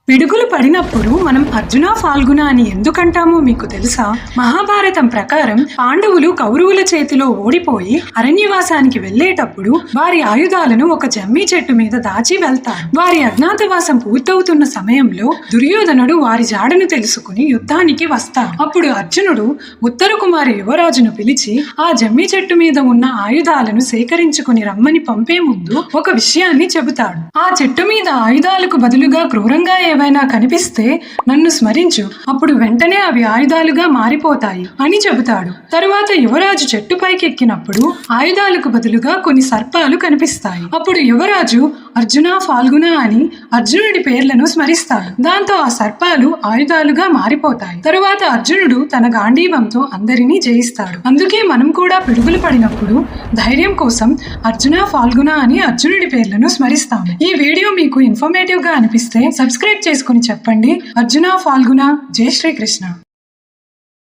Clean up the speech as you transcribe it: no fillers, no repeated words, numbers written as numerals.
పిడుగులు పడినప్పుడు మనం అర్జున ఫాల్గుణ అని ఎందుకంటామో మీకు తెలుసా? మహాభారతం ప్రకారం పాండవులు కౌరవుల చేతిలో ఓడిపోయి అరణ్యవాసానికి వెళ్లేటప్పుడు వారి ఆయుధాలను ఒక జమ్మి చెట్టు మీద దాచి వెళ్తారు. వారి అజ్ఞాతవాసం పూర్తవుతున్న సమయంలో దుర్యోధనుడు వారి జాడను తెలుసుకుని యుద్ధానికి వస్తాడు. అప్పుడు అర్జునుడు ఉత్తర కుమారి యువరాజును పిలిచి ఆ జమ్మి చెట్టు మీద ఉన్న ఆయుధాలను సేకరించుకుని రమ్మని పంపే ముందు ఒక విషయాన్ని చెబుతాడు. ఆ చెట్టు మీద ఆయుధాలకు బదులుగా క్రూరంగా ఏవైనా కనిపిస్తే నన్ను స్మరించు, అప్పుడు వెంటనే అవి ఆయుధాలుగా మారిపోతాయి అని చెబుతాడు. తరువాత యువరాజు చెట్టుపైకి ఎక్కినప్పుడు ఆయుధాలకు బదులుగా కొన్ని సర్పాలు కనిపిస్తాయి. అప్పుడు యువరాజు అర్జున ఫాల్గుణ అని అర్జునుడి పేర్లను స్మరిస్తాడు. దాంతో ఆ సర్పాలు ఆయుధాలుగా మారిపోతాయి. తరువాత అర్జునుడు తన గాంధీవంతో అందరినీ జయిస్తాడు. అందుకే మనం కూడా పిడుగులు పడినప్పుడు ధైర్యం కోసం అర్జున ఫాల్గుణ అని అర్జునుడి పేర్లను స్మరిస్తాము. ఈ వీడియో మీకు ఇన్ఫర్మేటివ్ గా అనిపిస్తే సబ్స్క్రైబ్ చేసుకుని చెప్పండి. అర్జున ఫాల్గుణ. జై శ్రీకృష్ణ.